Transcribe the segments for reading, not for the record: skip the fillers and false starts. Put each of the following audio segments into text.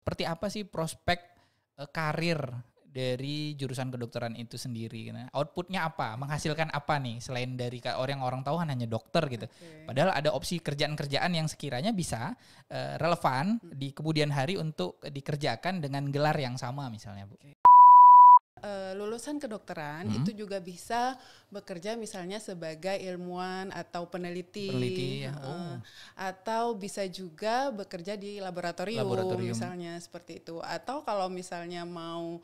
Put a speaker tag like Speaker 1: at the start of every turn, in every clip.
Speaker 1: seperti apa sih prospek karir dari jurusan kedokteran itu sendiri? Nah, outputnya apa? Menghasilkan apa nih selain dari orang tahu kan hanya dokter gitu. Padahal ada opsi kerjaan-kerjaan yang sekiranya bisa relevan di kemudian hari untuk dikerjakan dengan gelar yang sama misalnya, Bu.
Speaker 2: Lulusan kedokteran itu juga bisa bekerja misalnya sebagai ilmuwan atau peneliti
Speaker 1: ya.
Speaker 2: atau bisa juga bekerja di laboratorium misalnya seperti itu. Atau kalau misalnya mau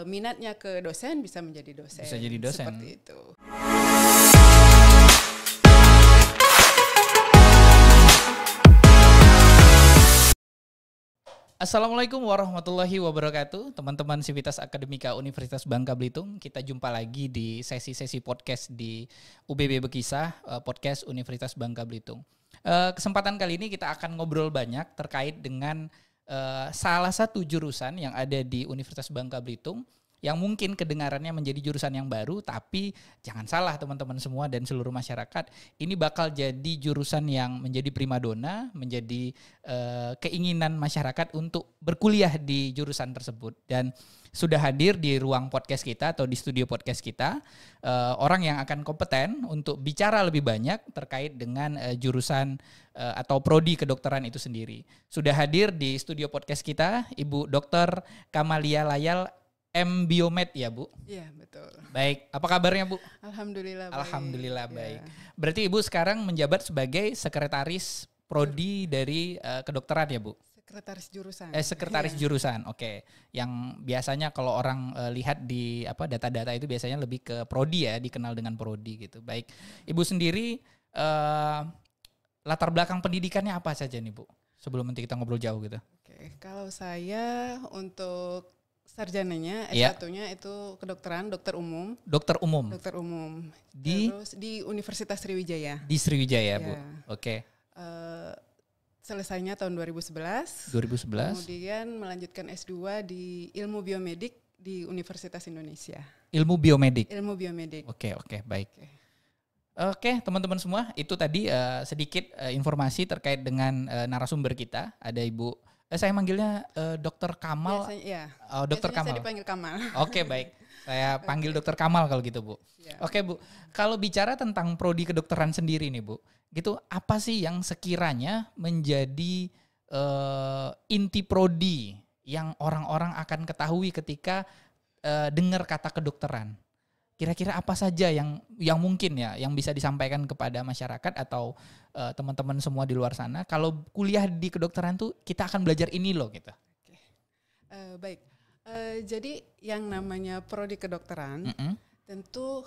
Speaker 2: minatnya ke dosen bisa menjadi dosen.
Speaker 1: Bisa jadi dosen.
Speaker 2: Seperti itu.
Speaker 1: Assalamualaikum warahmatullahi wabarakatuh. Teman-teman Sivitas Akademika Universitas Bangka Belitung. Kita jumpa lagi di sesi-sesi podcast di UBB Bekisah, podcast Universitas Bangka Belitung. Kesempatan kali ini kita akan ngobrol banyak terkait dengan salah satu jurusan yang ada di Universitas Bangka Belitung yang mungkin kedengarannya menjadi jurusan yang baru, tapi jangan salah teman-teman semua dan seluruh masyarakat, ini bakal jadi jurusan yang menjadi primadona, menjadi keinginan masyarakat untuk berkuliah di jurusan tersebut. Dan sudah hadir di ruang podcast kita atau di studio podcast kita orang yang akan kompeten untuk bicara lebih banyak terkait dengan jurusan atau prodi kedokteran itu sendiri. Sudah hadir di studio podcast kita Ibu Dr. Kamalia Layal M-Biomed ya, Bu?
Speaker 2: Iya, betul.
Speaker 1: Baik, apa kabarnya, Bu?
Speaker 2: Alhamdulillah baik.
Speaker 1: Alhamdulillah baik. Berarti Ibu sekarang menjabat sebagai sekretaris prodi dari kedokteran ya, Bu?
Speaker 2: Sekretaris jurusan.
Speaker 1: Sekretaris jurusan, oke. Yang biasanya kalau orang lihat di data-data itu biasanya lebih ke prodi ya, dikenal dengan prodi gitu. Baik, Ibu sendiri latar belakang pendidikannya apa saja nih, Bu? Sebelum nanti kita ngobrol jauh gitu.
Speaker 2: Oke, kalau saya untuk sarjananya S1-nya itu kedokteran, dokter umum.
Speaker 1: Dokter umum.
Speaker 2: Dokter umum.
Speaker 1: Di
Speaker 2: Terus di Universitas Sriwijaya.
Speaker 1: Di Sriwijaya, Bu.
Speaker 2: Ya.
Speaker 1: Oke.
Speaker 2: Selesainya tahun 2011.
Speaker 1: 2011.
Speaker 2: Kemudian melanjutkan S2 di Ilmu Biomedik di Universitas Indonesia.
Speaker 1: Ilmu biomedik.
Speaker 2: Ilmu biomedik.
Speaker 1: Oke, baik. Oke, teman-teman semua, itu tadi sedikit informasi terkait dengan narasumber kita. Ada Ibu saya manggilnya Dr. Kamal.
Speaker 2: Biasanya, ya.
Speaker 1: Dr. Kamal.
Speaker 2: Saya dipanggil Kamal.
Speaker 1: Oke, baik. Saya panggil Dr. Kamal kalau gitu, Bu.
Speaker 2: Ya.
Speaker 1: Oke, Bu. Kalau bicara tentang prodi kedokteran sendiri nih, Bu. Gitu, apa sih yang sekiranya menjadi inti prodi yang orang-orang akan ketahui ketika dengar kata kedokteran? Kira-kira apa saja yang mungkin ya yang bisa disampaikan kepada masyarakat atau teman-teman semua di luar sana kalau kuliah di kedokteran tuh kita akan belajar ini loh gitu.
Speaker 2: Oke. Baik. Jadi yang namanya prodi kedokteran tentu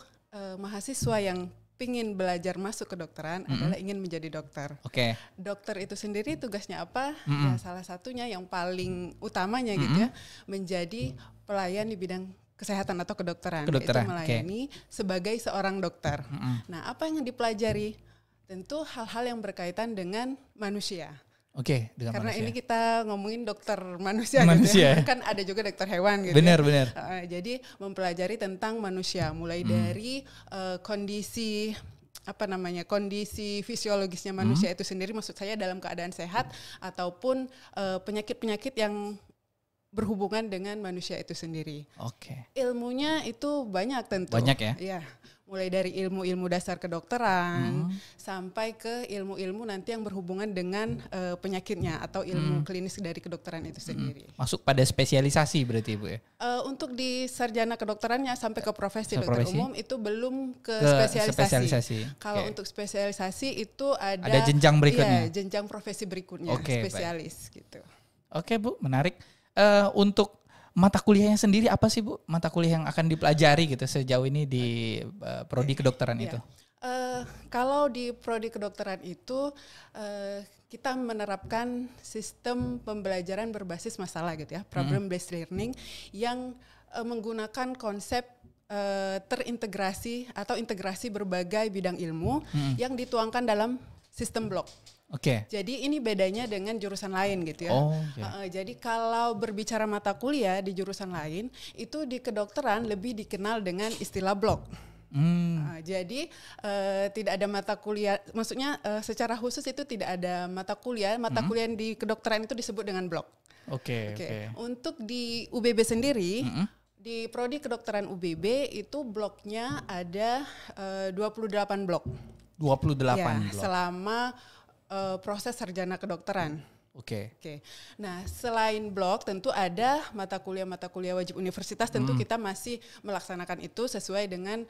Speaker 2: mahasiswa yang pingin belajar masuk kedokteran adalah ingin menjadi dokter.
Speaker 1: Oke.
Speaker 2: Dokter itu sendiri tugasnya apa? Ya salah satunya yang paling utamanya gitu ya menjadi pelayan di bidang kesehatan atau kedokteran. Itu melayani sebagai seorang dokter. Nah, apa yang dipelajari? Tentu hal-hal yang berkaitan dengan manusia.
Speaker 1: Oke, dengan
Speaker 2: karena
Speaker 1: manusia.
Speaker 2: Ini kita ngomongin dokter manusia. Gitu ya. Kan ada juga dokter hewan gitu.
Speaker 1: Benar.
Speaker 2: Jadi mempelajari tentang manusia mulai dari kondisi fisiologisnya manusia itu sendiri, maksud saya dalam keadaan sehat ataupun penyakit-penyakit yang berhubungan dengan manusia itu sendiri.
Speaker 1: Oke.
Speaker 2: Ilmunya itu banyak tentu.
Speaker 1: Banyak ya?
Speaker 2: Iya. Mulai dari ilmu-ilmu dasar kedokteran sampai ke ilmu-ilmu nanti yang berhubungan dengan penyakitnya atau ilmu klinis dari kedokteran itu sendiri.
Speaker 1: Masuk pada spesialisasi berarti, Bu ya?
Speaker 2: Untuk di sarjana kedokterannya sampai ke profesi dokter umum itu belum ke spesialisasi. Kalau untuk spesialisasi itu ada
Speaker 1: jenjang berikutnya.
Speaker 2: Iya, jenjang profesi berikutnya, spesialis baik. Gitu.
Speaker 1: Oke, Bu, menarik. Untuk mata kuliahnya sendiri apa sih, Bu? Mata kuliah yang akan dipelajari gitu sejauh ini di prodi kedokteran itu?
Speaker 2: Kalau di prodi kedokteran itu kita menerapkan sistem pembelajaran berbasis masalah gitu ya, problem based learning yang menggunakan konsep terintegrasi atau integrasi berbagai bidang ilmu yang dituangkan dalam sistem blok.
Speaker 1: Oke.
Speaker 2: Jadi ini bedanya dengan jurusan lain gitu ya. Jadi kalau berbicara mata kuliah di jurusan lain, itu di kedokteran lebih dikenal dengan istilah blok. Jadi tidak ada mata kuliah, maksudnya secara khusus itu tidak ada mata kuliah. Mata kuliah di kedokteran itu disebut dengan blok.
Speaker 1: Oke.
Speaker 2: Untuk di UBB sendiri, di Prodi Kedokteran UBB itu bloknya ada 28 blok.
Speaker 1: 28
Speaker 2: ya,
Speaker 1: blok.
Speaker 2: Selama proses sarjana kedokteran.
Speaker 1: Oke.
Speaker 2: Nah, selain blok tentu ada mata kuliah wajib universitas, tentu kita masih melaksanakan itu sesuai dengan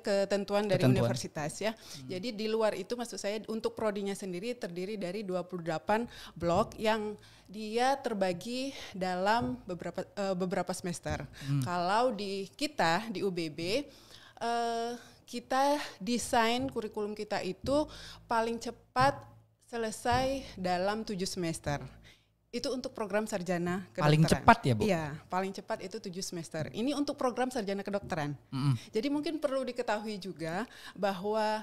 Speaker 2: ketentuan dari universitas ya. Jadi di luar itu maksud saya untuk prodinya sendiri terdiri dari 28 blok yang dia terbagi dalam beberapa semester. Kalau di UBB kita desain kurikulum kita itu paling cepat selesai dalam 7 semester. Itu untuk program sarjana kedokteran.
Speaker 1: Paling cepat ya, Bu?
Speaker 2: Iya, paling cepat itu 7 semester. Ini untuk program sarjana kedokteran. Jadi mungkin perlu diketahui juga bahwa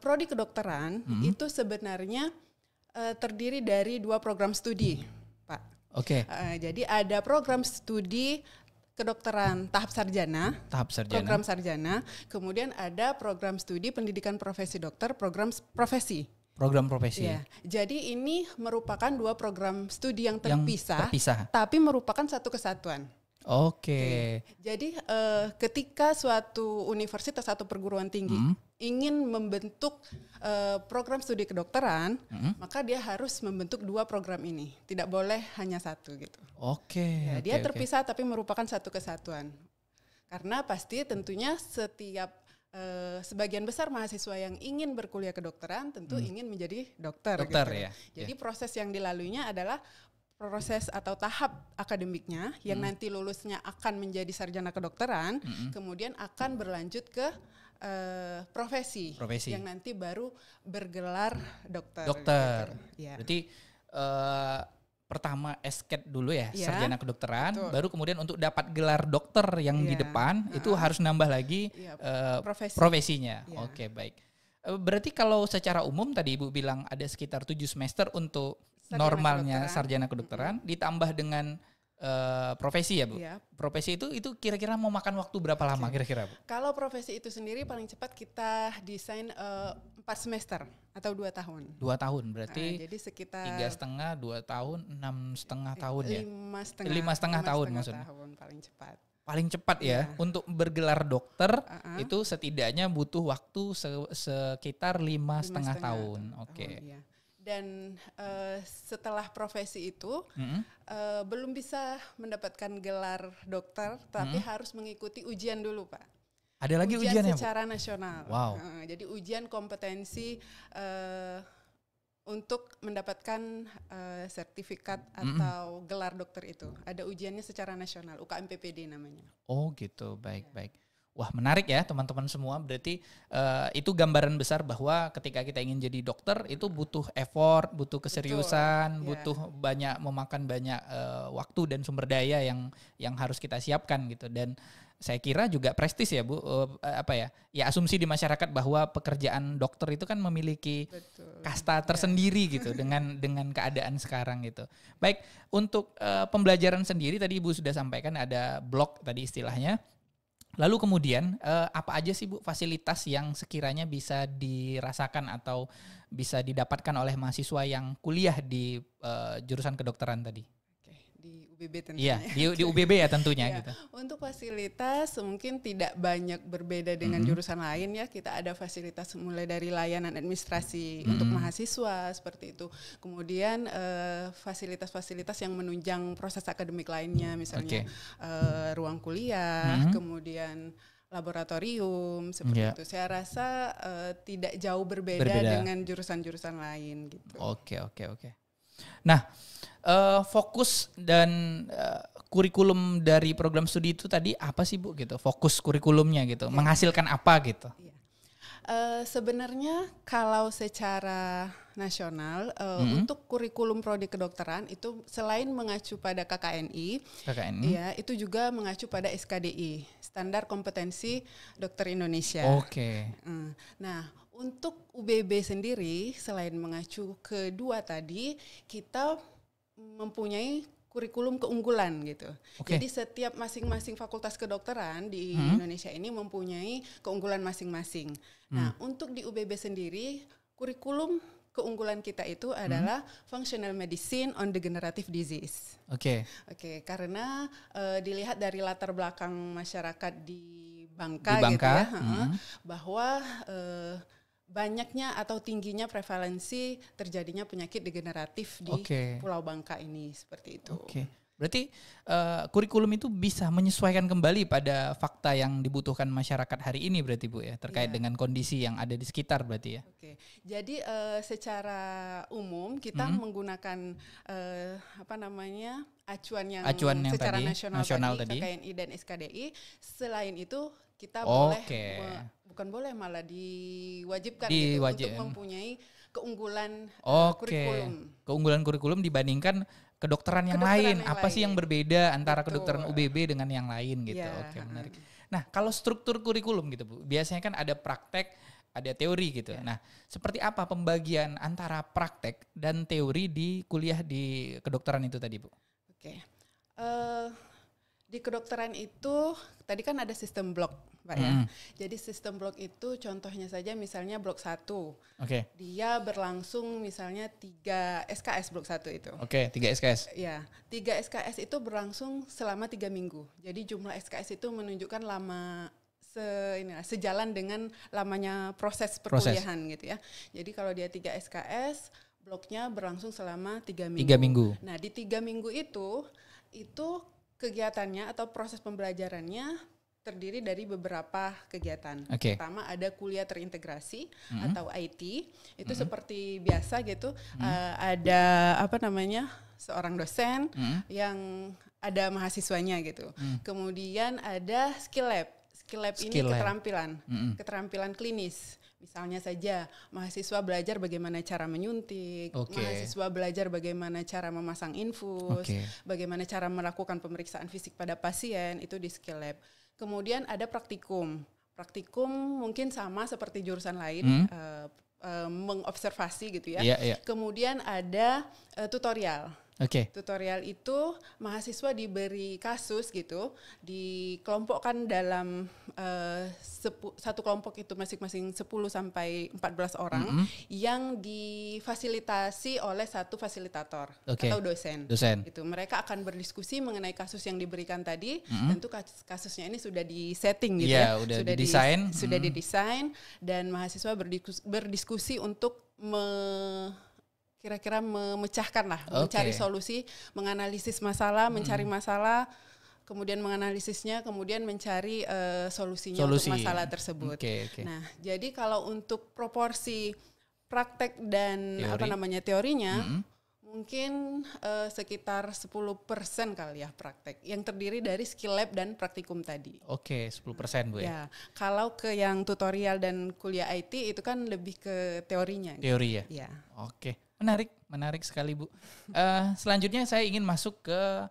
Speaker 2: prodi kedokteran itu sebenarnya terdiri dari 2 program studi, Pak.
Speaker 1: Oke.
Speaker 2: Jadi ada program studi kedokteran tahap sarjana, program sarjana, kemudian ada program studi pendidikan profesi dokter, program profesi. Ya, jadi ini merupakan 2 program studi yang terpisah. Tapi merupakan satu kesatuan.
Speaker 1: Oke.
Speaker 2: Jadi ketika suatu universitas atau perguruan tinggi ingin membentuk program studi kedokteran, maka dia harus membentuk 2 program ini. Tidak boleh hanya satu gitu.
Speaker 1: Oke.
Speaker 2: Dia terpisah tapi merupakan satu kesatuan. Karena pasti tentunya setiap sebagian besar mahasiswa yang ingin berkuliah kedokteran tentu ingin menjadi dokter gitu.
Speaker 1: Ya.
Speaker 2: Jadi proses yang dilaluinya adalah proses atau tahap akademiknya yang nanti lulusnya akan menjadi sarjana kedokteran, kemudian akan berlanjut ke profesi yang nanti baru bergelar dokter. Gitu. Ya.
Speaker 1: Berarti pertama SKED dulu ya, sarjana kedokteran, baru kemudian untuk dapat gelar dokter yang di depan itu harus nambah lagi profesinya. Ya. Oke, baik. Berarti kalau secara umum tadi Ibu bilang ada sekitar 7 semester untuk normalnya sarjana kedokteran, ditambah dengan profesi ya Bu? Ya. Profesi itu kira-kira mau makan waktu berapa lama kira-kira Bu?
Speaker 2: Kalau profesi itu sendiri paling cepat kita desain 4 semester atau 2 tahun.
Speaker 1: 2 tahun berarti jadi sekitar 3,5, 2 tahun, 6,5 tahun ya? 5,5 tahun maksudnya. Paling cepat ya untuk bergelar dokter itu setidaknya butuh waktu sekitar 5,5 tahun. Oke.
Speaker 2: Iya. Dan setelah profesi itu belum bisa mendapatkan gelar dokter, tapi harus mengikuti ujian dulu, Pak.
Speaker 1: Ada lagi ujiannya
Speaker 2: secara nasional.
Speaker 1: Wow.
Speaker 2: Jadi ujian kompetensi untuk mendapatkan sertifikat atau gelar dokter itu. Ada ujiannya secara nasional, UKMPPD namanya.
Speaker 1: Oh gitu, baik. Wah menarik ya teman-teman semua, berarti itu gambaran besar bahwa ketika kita ingin jadi dokter itu butuh effort, butuh keseriusan, butuh memakan banyak waktu dan sumber daya yang harus kita siapkan gitu. Dan saya kira juga prestis ya Bu, ya asumsi di masyarakat bahwa pekerjaan dokter itu kan memiliki kasta tersendiri gitu dengan keadaan sekarang gitu. Baik, untuk pembelajaran sendiri tadi Ibu sudah sampaikan ada blok tadi istilahnya. Lalu kemudian apa aja sih Bu fasilitas yang sekiranya bisa dirasakan atau bisa didapatkan oleh mahasiswa yang kuliah di jurusan kedokteran tadi?
Speaker 2: Di UBB tentunya.
Speaker 1: Iya, di UBB ya tentunya gitu.
Speaker 2: Untuk fasilitas mungkin tidak banyak berbeda dengan jurusan lain ya. Kita ada fasilitas mulai dari layanan administrasi untuk mahasiswa seperti itu. Kemudian fasilitas-fasilitas yang menunjang proses akademik lainnya, misalnya ruang kuliah, kemudian laboratorium seperti itu. Saya rasa tidak jauh berbeda dengan jurusan-jurusan lain gitu.
Speaker 1: Oke. Nah, fokus dan kurikulum dari program studi itu tadi apa sih Bu gitu? Fokus kurikulumnya gitu, menghasilkan apa gitu?
Speaker 2: Sebenarnya kalau secara nasional untuk kurikulum prodi kedokteran itu selain mengacu pada KKNI, ya itu juga mengacu pada SKDI, Standar Kompetensi Dokter Indonesia.
Speaker 1: Oke.
Speaker 2: Nah, untuk UBB sendiri selain mengacu kedua tadi, kita mempunyai kurikulum keunggulan gitu. Jadi setiap masing-masing fakultas kedokteran di Indonesia ini mempunyai keunggulan masing-masing. Nah, untuk di UBB sendiri kurikulum keunggulan kita itu adalah functional medicine on degenerative disease.
Speaker 1: Oke.
Speaker 2: Karena dilihat dari latar belakang masyarakat di Bangka. Gitu ya, bahwa banyaknya atau tingginya prevalensi terjadinya penyakit degeneratif di Pulau Bangka ini, seperti itu.
Speaker 1: Berarti kurikulum itu bisa menyesuaikan kembali pada fakta yang dibutuhkan masyarakat hari ini berarti Bu ya, terkait dengan kondisi yang ada di sekitar berarti ya.
Speaker 2: Jadi secara umum kita menggunakan acuan yang secara
Speaker 1: tadi, nasional tadi,
Speaker 2: KKNI dan SKDI. Selain itu kita malah diwajibkan untuk mempunyai keunggulan kurikulum.
Speaker 1: Keunggulan kurikulum dibandingkan kedokteran yang lain. Apa sih yang berbeda antara kedokteran UBB dengan yang lain gitu. Menarik. Nah, kalau struktur kurikulum gitu Bu, biasanya kan ada praktek, ada teori gitu. Nah, seperti apa pembagian antara praktek dan teori di kuliah di kedokteran itu tadi Bu?
Speaker 2: Di kedokteran itu tadi kan ada sistem blok, Pak ya. Jadi sistem blok itu contohnya saja misalnya blok 1. Dia berlangsung misalnya 3 SKS blok 1 itu.
Speaker 1: 3 SKS.
Speaker 2: Ya, 3 SKS itu berlangsung selama 3 minggu. Jadi jumlah SKS itu menunjukkan sejalan dengan lamanya proses perkuliahan gitu ya. Jadi kalau dia 3 SKS, bloknya berlangsung selama 3 minggu.
Speaker 1: 3 minggu.
Speaker 2: Nah, di 3 minggu itu kegiatannya atau proses pembelajarannya terdiri dari beberapa kegiatan. Pertama ada kuliah terintegrasi atau IT. Itu seperti biasa gitu. Ada seorang dosen yang ada mahasiswanya gitu. Kemudian ada skill lab. Skill lab ini keterampilan klinis. Misalnya saja mahasiswa belajar bagaimana cara menyuntik, mahasiswa belajar bagaimana cara memasang infus, bagaimana cara melakukan pemeriksaan fisik pada pasien, itu di skill lab. Kemudian ada praktikum. Praktikum mungkin sama seperti jurusan lain, mengobservasi gitu ya. Kemudian ada tutorial. Tutorial itu mahasiswa diberi kasus gitu, dikelompokkan dalam satu kelompok itu masing-masing 10 sampai 14 orang yang difasilitasi oleh satu fasilitator atau dosen. Itu mereka akan berdiskusi mengenai kasus yang diberikan tadi. Tentu kasusnya ini sudah di-setting gitu ya. Sudah didesain dan mahasiswa berdiskusi untuk kira-kira memecahkan lah, mencari solusi, menganalisis masalah, mencari masalah, kemudian menganalisisnya, kemudian mencari solusinya untuk masalah tersebut. Nah, jadi kalau untuk proporsi praktek dan teorinya, mungkin sekitar 10% kali ya praktek, yang terdiri dari skill lab dan praktikum tadi.
Speaker 1: 10% Bu ya.
Speaker 2: Kalau ke yang tutorial dan kuliah IT itu kan lebih ke teorinya.
Speaker 1: Teori ya? Menarik sekali Bu. Selanjutnya saya ingin masuk ke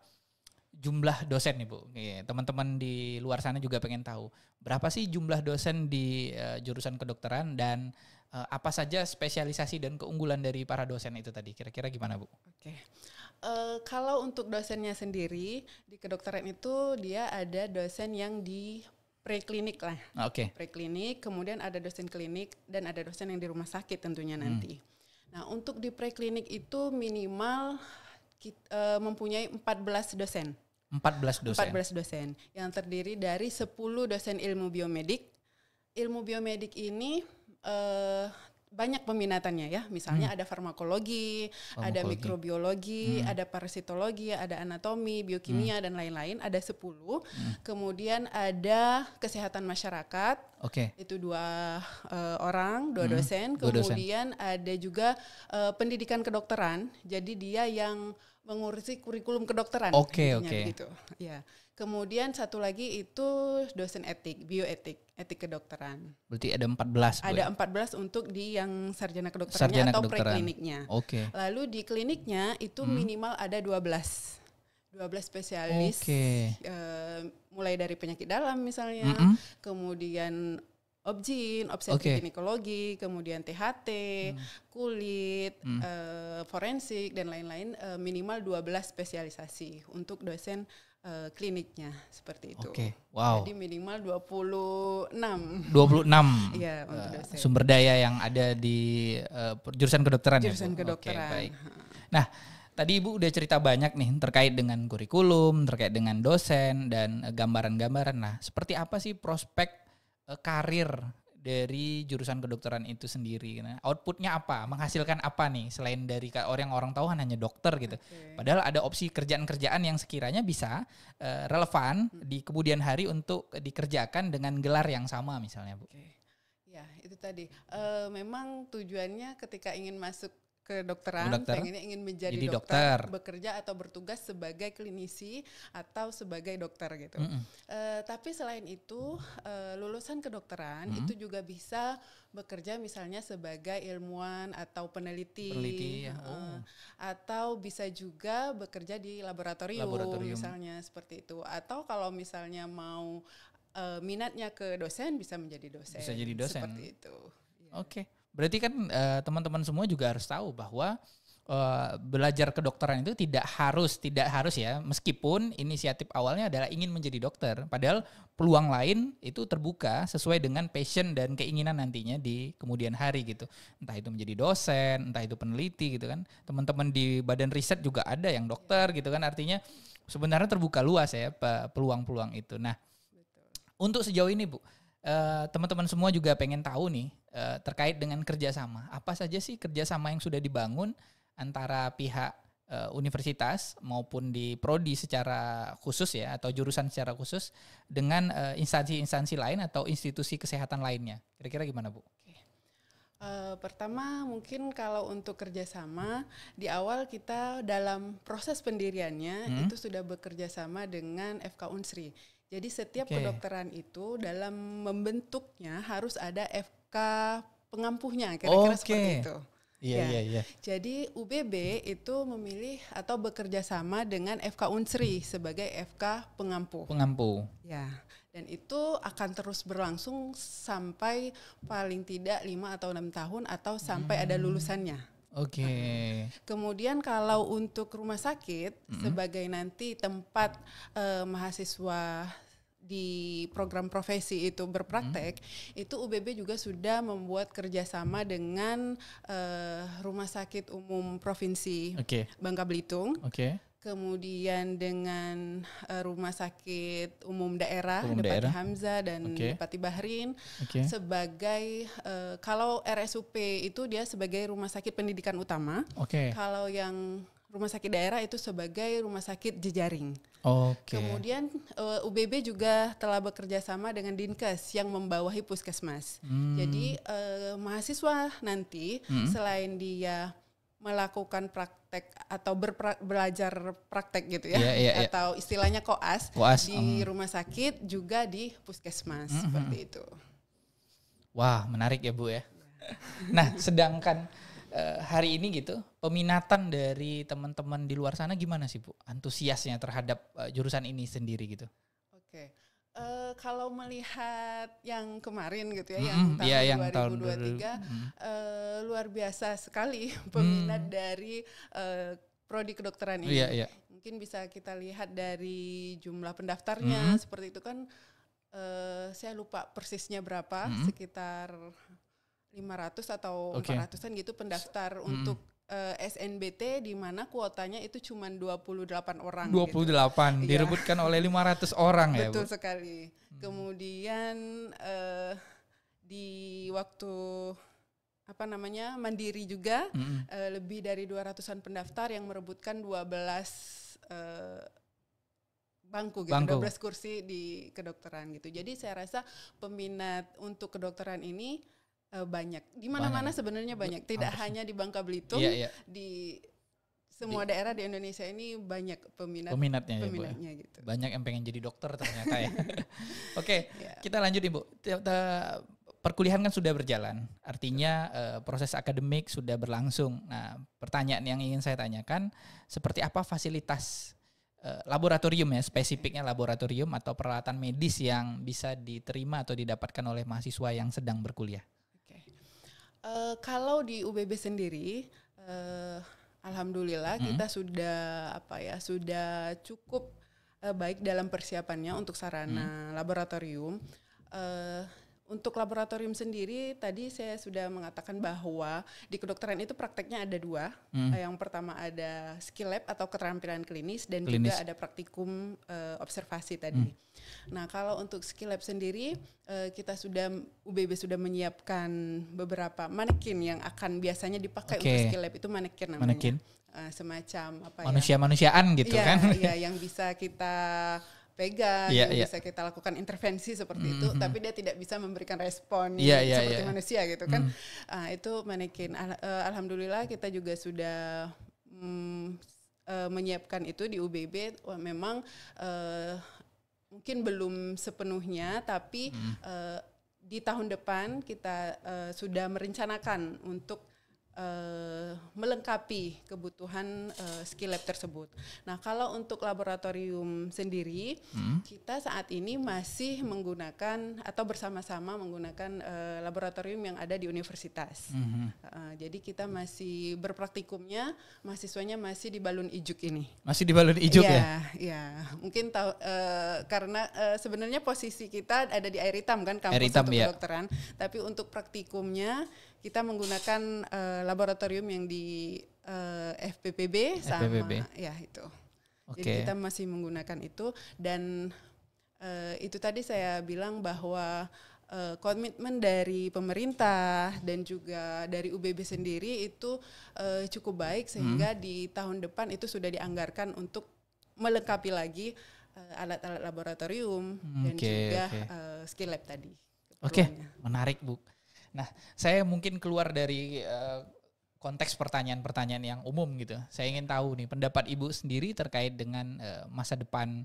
Speaker 1: jumlah dosen nih Bu. Teman-teman di luar sana juga pengen tahu berapa sih jumlah dosen di jurusan kedokteran dan apa saja spesialisasi dan keunggulan dari para dosen itu tadi. Kira-kira gimana Bu?
Speaker 2: Kalau untuk dosennya sendiri di kedokteran itu dia ada dosen yang di preklinik lah. Preklinik, kemudian ada dosen klinik dan ada dosen yang di rumah sakit tentunya nanti. Nah, untuk di preklinik itu minimal mempunyai 14 dosen.
Speaker 1: 14
Speaker 2: dosen yang terdiri dari 10 dosen ilmu biomedik. Ilmu biomedik ini banyak peminatannya ya. Misalnya ada farmakologi, ada mikrobiologi, ada parasitologi, ada anatomi, biokimia dan lain-lain. Ada 10. Kemudian ada kesehatan masyarakat. Itu 2 orang, 2 dosen. Kemudian ada juga pendidikan kedokteran. Jadi dia yang mengurusi kurikulum kedokteran. Gitu. Ya. Kemudian satu lagi itu dosen etik, bioetik, etik kedokteran.
Speaker 1: Berarti ada 14.
Speaker 2: Ada 14 untuk di yang sarjana kedokterannya atau prekliniknya. Lalu di kliniknya itu minimal ada 12 spesialis. Mulai dari penyakit dalam misalnya, kemudian obstetrik ginekologi, kemudian THT, kulit, forensik dan lain-lain, minimal 12 spesialisasi untuk dosen kliniknya seperti itu.
Speaker 1: Wow.
Speaker 2: Jadi minimal 26.
Speaker 1: 26.
Speaker 2: Iya, untuk dosen.
Speaker 1: Sumber daya yang ada di jurusan kedokteran.
Speaker 2: Jurusan kedokteran.
Speaker 1: Baik. Nah, tadi Ibu udah cerita banyak nih terkait dengan kurikulum, terkait dengan dosen dan gambaran-gambaran. Nah, seperti apa sih prospek karir dari jurusan kedokteran itu sendiri? Nah, outputnya apa? Menghasilkan apa nih selain dari orang tahu hanya dokter gitu. Padahal ada opsi kerjaan-kerjaan yang sekiranya bisa relevan di kemudian hari untuk dikerjakan dengan gelar yang sama misalnya, Bu.
Speaker 2: Ya, itu tadi. Memang tujuannya ketika ingin masuk kedokteran, pengennya ingin menjadi dokter, bekerja atau bertugas sebagai klinisi atau sebagai dokter gitu. Tapi selain itu, lulusan kedokteran itu juga bisa bekerja misalnya sebagai ilmuwan atau peneliti atau bisa juga bekerja di laboratorium misalnya seperti itu. Atau kalau misalnya mau minatnya ke dosen, bisa menjadi dosen.
Speaker 1: Bisa jadi dosen.
Speaker 2: Seperti itu.
Speaker 1: Oke. Berarti kan teman-teman semua juga harus tahu bahwa belajar kedokteran itu tidak harus ya, meskipun inisiatif awalnya adalah ingin menjadi dokter, padahal peluang lain itu terbuka sesuai dengan passion dan keinginan nantinya di kemudian hari gitu. Entah itu menjadi dosen, entah itu peneliti gitu kan. Teman-teman di badan riset juga ada yang dokter gitu kan, artinya sebenarnya terbuka luas ya peluang-peluang itu. Nah, untuk sejauh ini Bu, teman-teman semua juga pengen tahu nih terkait dengan kerjasama. Apa saja sih kerjasama yang sudah dibangun antara pihak universitas maupun di prodi secara khusus ya, atau jurusan secara khusus dengan instansi-instansi lain atau institusi kesehatan lainnya. Kira-kira gimana Bu?
Speaker 2: Pertama mungkin kalau untuk kerjasama di awal kita dalam proses pendiriannya itu sudah bekerja sama dengan FK Unsri. Jadi setiap kedokteran itu dalam membentuknya harus ada FK pengampuhnya, kira-kira seperti itu.
Speaker 1: Iya.
Speaker 2: Jadi UBB itu memilih atau bekerja sama dengan FK Unsri sebagai FK pengampu. Ya. Dan itu akan terus berlangsung sampai paling tidak 5 atau 6 tahun atau sampai ada lulusannya. Kemudian kalau untuk rumah sakit sebagai nanti tempat mahasiswa di program profesi itu berpraktek, itu UBB juga sudah membuat kerjasama dengan Rumah Sakit Umum Provinsi Bangka Belitung. Kemudian dengan Rumah Sakit Umum Daerah Depati Hamzah dan Depati Bahrin sebagai kalau RSUP itu dia sebagai rumah sakit pendidikan utama. Kalau yang rumah sakit daerah itu sebagai rumah sakit jejaring. Kemudian UBB juga telah bekerja sama dengan Dinkes yang membawahi puskesmas. Jadi mahasiswa nanti selain dia melakukan praktek atau belajar praktek gitu ya, atau istilahnya koas di rumah sakit juga di puskesmas seperti itu.
Speaker 1: Wah, menarik ya Bu ya. Nah, sedangkan hari ini gitu, peminatan dari teman-teman di luar sana gimana sih Bu? Antusiasnya terhadap jurusan ini sendiri gitu?
Speaker 2: Kalau melihat yang kemarin gitu ya, yang tahun 2023, luar biasa sekali peminat dari prodi kedokteran ini. Mungkin bisa kita lihat dari jumlah pendaftarnya, seperti itu kan, saya lupa persisnya berapa, sekitar 500 atau 400-an gitu pendaftar untuk SNBT, di mana kuotanya itu cuma 28 orang.
Speaker 1: 28 gitu. Direbutkan oleh 500 orang ya Bu?
Speaker 2: Betul sekali. Kemudian di waktu mandiri juga lebih dari 200-an pendaftar yang merebutkan 12 bangku gitu, 12 kursi di kedokteran gitu. Jadi saya rasa peminat untuk kedokteran ini banyak. Di mana-mana sebenarnya banyak. Tidak hanya di Bangka Belitung, di semua daerah di Indonesia ini banyak peminatnya gitu.
Speaker 1: Banyak yang pengen jadi dokter ternyata ya. Kita lanjut Ibu. Perkuliahan kan sudah berjalan. Artinya proses akademik sudah berlangsung. Nah, pertanyaan yang ingin saya tanyakan, seperti apa fasilitas laboratorium ya, spesifiknya laboratorium atau peralatan medis yang bisa diterima atau didapatkan oleh mahasiswa yang sedang berkuliah?
Speaker 2: Okay. Kalau di UBB sendiri, alhamdulillah kita sudah cukup baik dalam persiapannya untuk sarana laboratorium. Untuk laboratorium sendiri tadi saya sudah mengatakan bahwa di kedokteran itu prakteknya ada 2. Yang pertama ada skill lab atau keterampilan klinis dan juga ada praktikum observasi tadi. Nah, kalau untuk skill lab sendiri UBB sudah menyiapkan beberapa manekin yang akan biasanya dipakai untuk skill lab, itu manekin namanya. Semacam
Speaker 1: manusia-manusiaan gitu kan.
Speaker 2: Iya, yang bisa kita pegang, bisa kita lakukan intervensi seperti itu, tapi dia tidak bisa memberikan respon seperti manusia gitu kan. Itu manekin. Alhamdulillah kita juga sudah menyiapkan itu di UBB. Memang mungkin belum sepenuhnya, tapi di tahun depan kita sudah merencanakan untuk melengkapi kebutuhan skill lab tersebut. Nah, kalau untuk laboratorium sendiri, kita saat ini masih menggunakan atau bersama-sama menggunakan laboratorium yang ada di universitas. Jadi kita masih berpraktikumnya, mahasiswanya masih di Balun Ijuk ini.
Speaker 1: Masih di Balun Ijuk ya?
Speaker 2: Iya. Mungkin karena sebenarnya posisi kita ada di Air Hitam kan, kampus
Speaker 1: Hitam,
Speaker 2: untuk kedokteran. Tapi untuk praktikumnya kita menggunakan laboratorium yang di FPPB sama ya itu. Jadi kita masih menggunakan itu, dan itu tadi saya bilang bahwa komitmen dari pemerintah dan juga dari UBB sendiri itu cukup baik, sehingga di tahun depan itu sudah dianggarkan untuk melengkapi lagi alat-alat laboratorium dan juga skill lab tadi.
Speaker 1: Menarik Bu. Nah, saya mungkin keluar dari konteks pertanyaan-pertanyaan yang umum gitu. Saya ingin tahu nih pendapat Ibu sendiri terkait dengan masa depan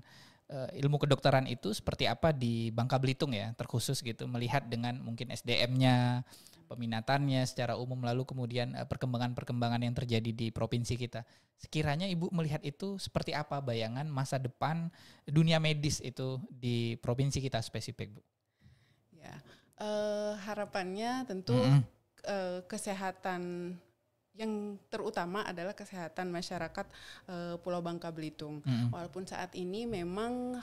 Speaker 1: ilmu kedokteran itu seperti apa di Bangka Belitung ya, terkhusus gitu, melihat dengan mungkin SDM-nya, peminatannya secara umum, lalu kemudian perkembangan-perkembangan yang terjadi di provinsi kita. Sekiranya Ibu melihat itu seperti apa bayangan masa depan dunia medis itu di provinsi kita spesifik, Bu?
Speaker 2: Ya. Harapannya tentu kesehatan yang terutama adalah kesehatan masyarakat Pulau Bangka Belitung. Walaupun saat ini memang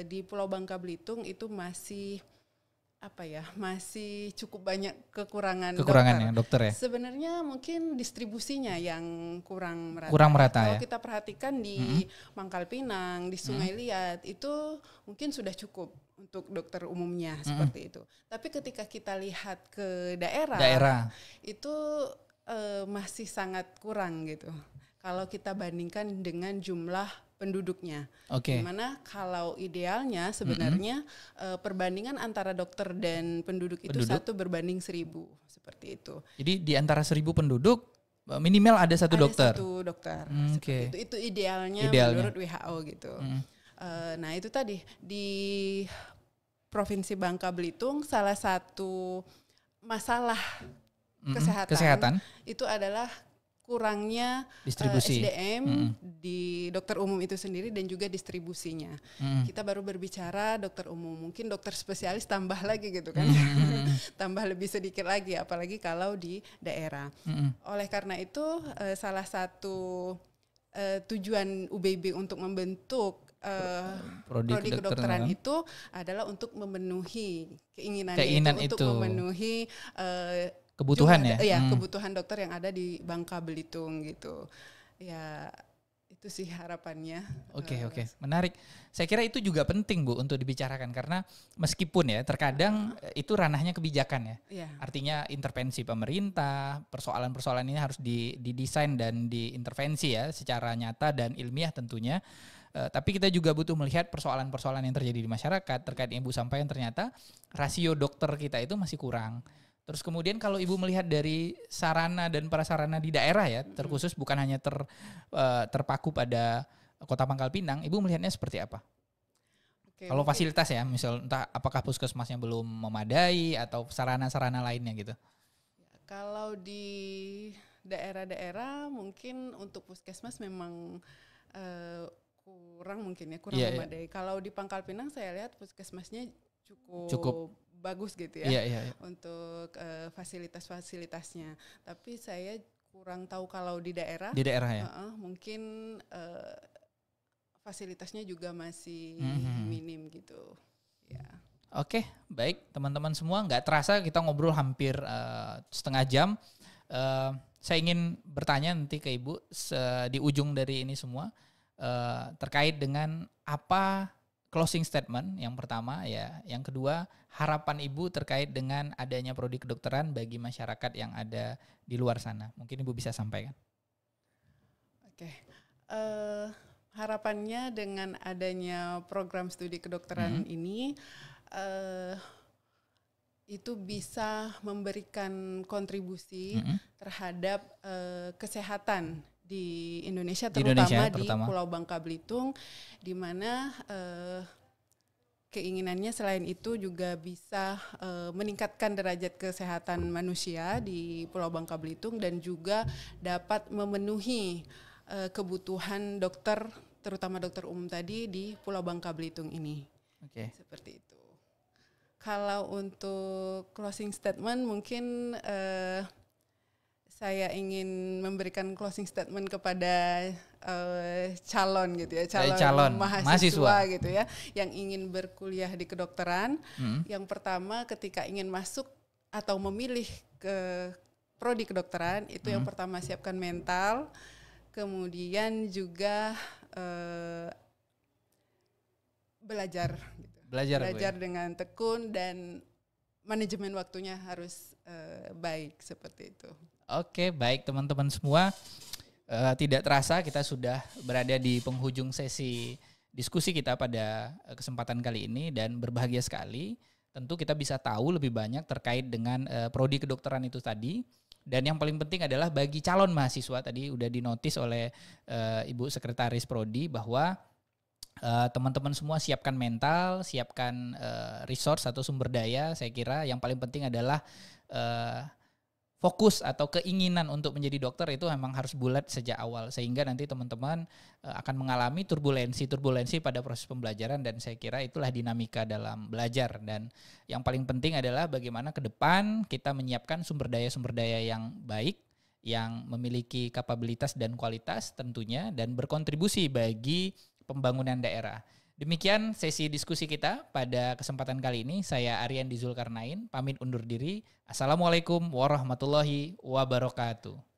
Speaker 2: di Pulau Bangka Belitung itu masih cukup banyak kekurangan
Speaker 1: dokter ya.
Speaker 2: Sebenarnya mungkin distribusinya yang kurang merata. Kalau kita perhatikan di Mangkal Pinang, di Sungai Liat itu mungkin sudah cukup untuk dokter umumnya seperti itu. Tapi ketika kita lihat ke daerah. Itu masih sangat kurang gitu. Kalau kita bandingkan dengan jumlah penduduknya. Dimana kalau idealnya sebenarnya perbandingan antara dokter dan penduduk itu 1 berbanding 1000 seperti itu.
Speaker 1: Jadi di antara 1000 penduduk minimal ada 1 dokter.
Speaker 2: Ada 1 dokter. Itu idealnya menurut WHO gitu. Nah itu tadi di Provinsi Bangka Belitung salah satu masalah kesehatan itu adalah kurangnya
Speaker 1: distribusi
Speaker 2: SDM di dokter umum itu sendiri dan juga distribusinya. Kita baru berbicara dokter umum, mungkin dokter spesialis tambah lagi gitu kan. Tambah lebih sedikit lagi, apalagi kalau di daerah. Oleh karena itu salah satu tujuan UBB untuk membentuk prodi kedokteran itu adalah untuk memenuhi keinginan itu, untuk memenuhi
Speaker 1: kebutuhan
Speaker 2: kebutuhan dokter yang ada di Bangka Belitung gitu. Ya itu sih harapannya.
Speaker 1: Oke. Menarik. Saya kira itu juga penting Bu untuk dibicarakan, karena meskipun ya terkadang itu ranahnya kebijakan ya. Artinya intervensi pemerintah, persoalan-persoalan ini harus didesain dan diintervensi ya secara nyata dan ilmiah tentunya. Tapi kita juga butuh melihat persoalan-persoalan yang terjadi di masyarakat. Terkait yang Ibu sampaikan, ternyata rasio dokter kita itu masih kurang. Terus kemudian kalau Ibu melihat dari sarana dan prasarana di daerah ya, terkhusus bukan hanya terpaku pada Kota Pangkal Pinang, Ibu melihatnya seperti apa? Kalau fasilitas ya, misal entah apakah puskesmasnya belum memadai atau sarana-sarana lainnya gitu.
Speaker 2: Kalau di daerah-daerah mungkin untuk puskesmas memang kurang mungkin ya, kurang memadai. Kalau di Pangkal Pinang saya lihat puskesmasnya cukup bagus gitu ya untuk fasilitas-fasilitasnya. Tapi saya kurang tahu kalau di daerah.
Speaker 1: Di daerah ya.
Speaker 2: Mungkin fasilitasnya juga masih minim gitu. Ya.
Speaker 1: Oke, baik teman-teman semua, nggak terasa kita ngobrol hampir setengah jam. Saya ingin bertanya nanti ke Ibu di ujung dari ini semua terkait dengan apa closing statement yang pertama ya, yang kedua harapan Ibu terkait dengan adanya prodi kedokteran bagi masyarakat yang ada di luar sana. Mungkin Ibu bisa sampaikan.
Speaker 2: Oke. Harapannya dengan adanya program studi kedokteran ini itu bisa memberikan kontribusi terhadap kesehatan di Indonesia, terutama di Pulau Bangka Belitung, di mana keinginannya selain itu juga bisa meningkatkan derajat kesehatan manusia di Pulau Bangka Belitung dan juga dapat memenuhi kebutuhan dokter, terutama dokter umum tadi di Pulau Bangka Belitung ini. Oke. Seperti itu. Kalau untuk closing statement mungkin saya ingin memberikan closing statement kepada calon gitu ya, calon mahasiswa gitu ya, yang ingin berkuliah di kedokteran. Yang pertama ketika ingin masuk atau memilih ke prodi kedokteran itu yang pertama siapkan mental, kemudian juga belajar gitu. Belajar dengan tekun dan manajemen waktunya harus baik seperti itu.
Speaker 1: Oke, baik teman-teman semua. Tidak terasa kita sudah berada di penghujung sesi diskusi kita pada kesempatan kali ini dan berbahagia sekali. Tentu kita bisa tahu lebih banyak terkait dengan prodi kedokteran itu tadi. Dan yang paling penting adalah bagi calon mahasiswa tadi udah dinotis oleh Ibu Sekretaris Prodi bahwa teman-teman semua siapkan mental, siapkan resource atau sumber daya. Saya kira yang paling penting adalah fokus atau keinginan untuk menjadi dokter itu memang harus bulat sejak awal. Sehingga nanti teman-teman akan mengalami turbulensi pada proses pembelajaran dan saya kira itulah dinamika dalam belajar. Dan yang paling penting adalah bagaimana ke depan kita menyiapkan sumber daya yang baik, yang memiliki kapabilitas dan kualitas tentunya dan berkontribusi bagi pembangunan daerah. Demikian sesi diskusi kita pada kesempatan kali ini. Saya Ariandi Zulkarnain, pamit undur diri. Assalamualaikum warahmatullahi wabarakatuh.